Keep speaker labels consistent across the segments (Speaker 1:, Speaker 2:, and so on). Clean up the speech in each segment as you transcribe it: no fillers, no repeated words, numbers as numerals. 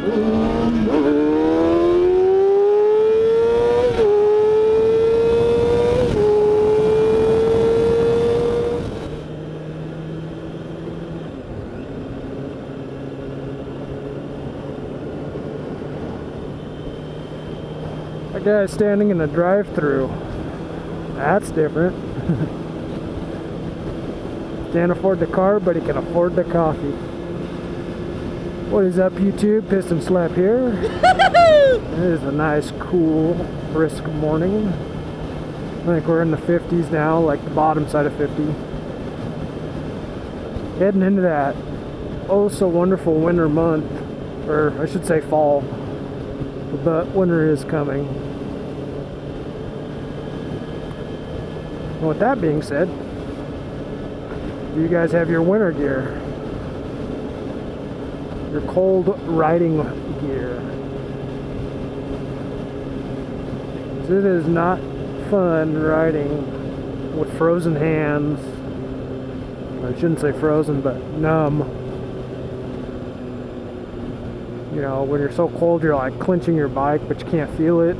Speaker 1: A guy standing in a drive-thru. That's different. Can't afford the car, but he can afford the coffee. What is up, YouTube? Piston Slap here. It is a nice, cool, brisk morning. I think we're in the 50s now, like the bottom side of 50. Heading into that oh so wonderful winter month, or I should say fall, but winter is coming. And with that being said, do you guys have your winter gear? Your cold riding gear? It is not fun riding with frozen hands. I shouldn't say frozen, but numb. You know, when you're so cold, you're like clenching your bike, but you can't feel it.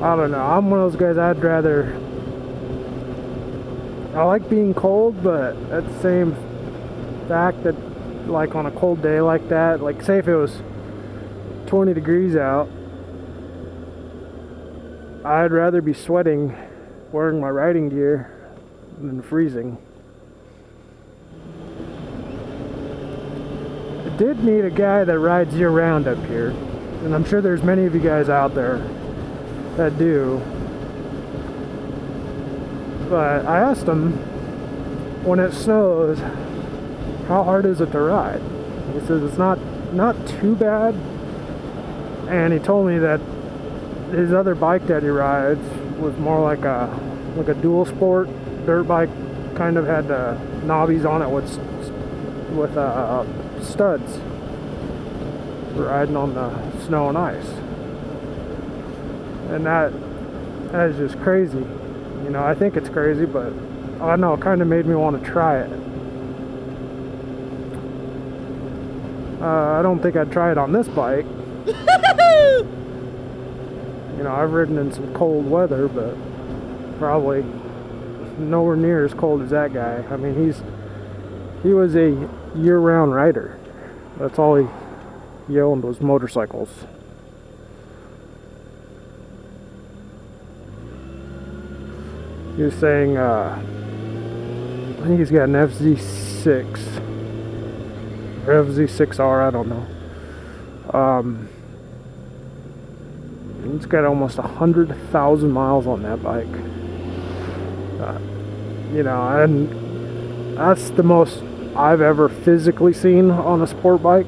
Speaker 1: I don't know. I'm one of those guys. I like being cold, but at the same fact that, like on a cold day like that, like say if it was 20 degrees out, I'd rather be sweating wearing my riding gear than freezing. I did meet a guy that rides year-round up here, and I'm sure there's many of you guys out there that do. But I asked him, when it snows, how hard is it to ride? He says it's not too bad, and he told me that his other bike that he rides was more like a dual sport dirt bike, kind of had knobbies on it with studs for riding on the snow and ice, and that is just crazy. You know, I think it's crazy, but I don't know, it kind of made me want to try it. I don't think I'd try it on this bike. You know, I've ridden in some cold weather, but probably nowhere near as cold as that guy. I mean, he was a year-round rider. That's all he owned was motorcycles. He was saying, I think he's got an FZ6 or FZ6R, I don't know. He's got almost 100,000 miles on that bike. You know, and that's the most I've ever physically seen on a sport bike.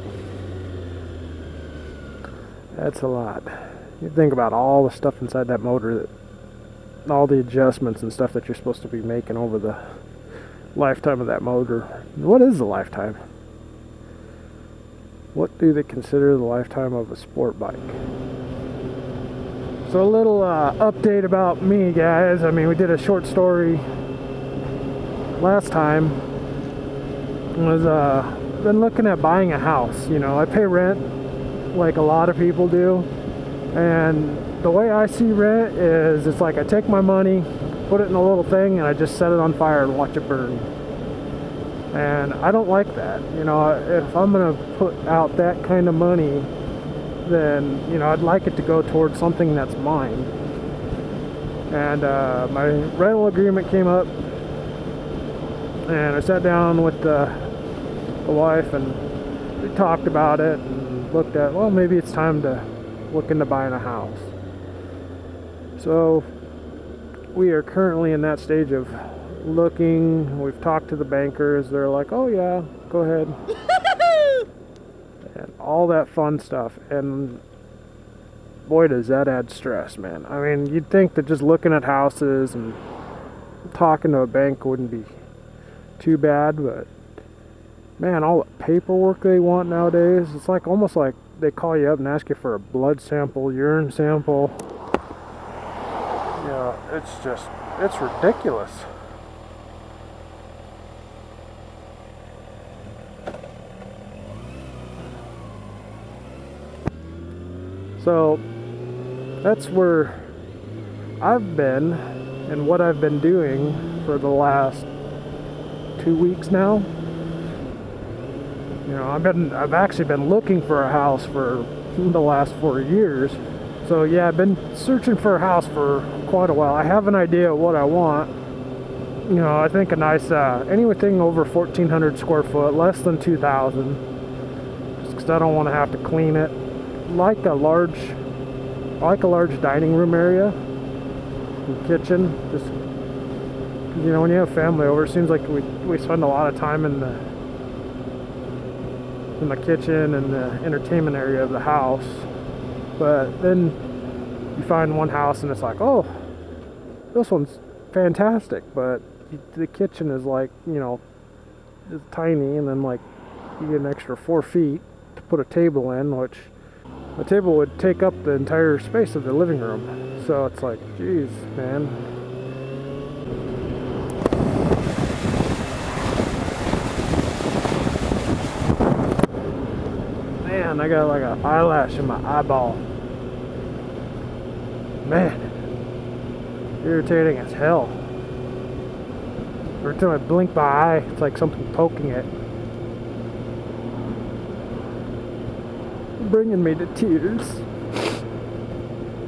Speaker 1: That's a lot. You think about all the stuff inside that motor, all the adjustments and stuff that you're supposed to be making over the lifetime of that motor. What is the lifetime? What do they consider the lifetime of a sport bike? So a little update about me, guys. I mean, we did a short story last time. Was been looking at buying a house. You know, I pay rent like a lot of people do, and the way I see rent is it's like I take my money, put it in a little thing, and I just set it on fire and watch it burn. And I don't like that. You know, if I'm gonna put out that kind of money, then, you know, I'd like it to go towards something that's mine. And my rental agreement came up, and I sat down with the wife, and we talked about it and looked at, well, maybe it's time to look into buying a house. So we are currently in that stage of looking. We've talked to the bankers. They're like, oh yeah, go ahead. And all that fun stuff. And boy, does that add stress, man. I mean, you'd think that just looking at houses and talking to a bank wouldn't be too bad, but man, all the paperwork they want nowadays, it's like almost like they call you up and ask you for a blood sample, urine sample. You know, it's ridiculous. So that's where I've been and what I've been doing for the last 2 weeks now. You know, I've actually been looking for a house for the last 4 years. So yeah, I've been searching for a house for quite a while. I have an idea of what I want. You know, I think a nice anything over 1,400 square foot, less than 2,000, just because I don't want to have to clean it. Like a large dining room area and kitchen. Just, you know, when you have family over, it seems like we spend a lot of time in the kitchen and the entertainment area of the house. But then you find one house and it's like, oh, this one's fantastic, but the kitchen is like, you know, it's tiny, and then like you get an extra 4 feet to put a table in, which a table would take up the entire space of the living room. So it's like, geez, man. Man, I got like an eyelash in my eyeball. Man, irritating as hell. Every time I blink my eye, it's like something poking it. Bringing me to tears.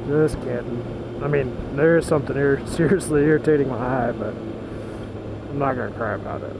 Speaker 1: Just kidding. I mean, there is something seriously irritating my eye, but I'm not gonna cry about it.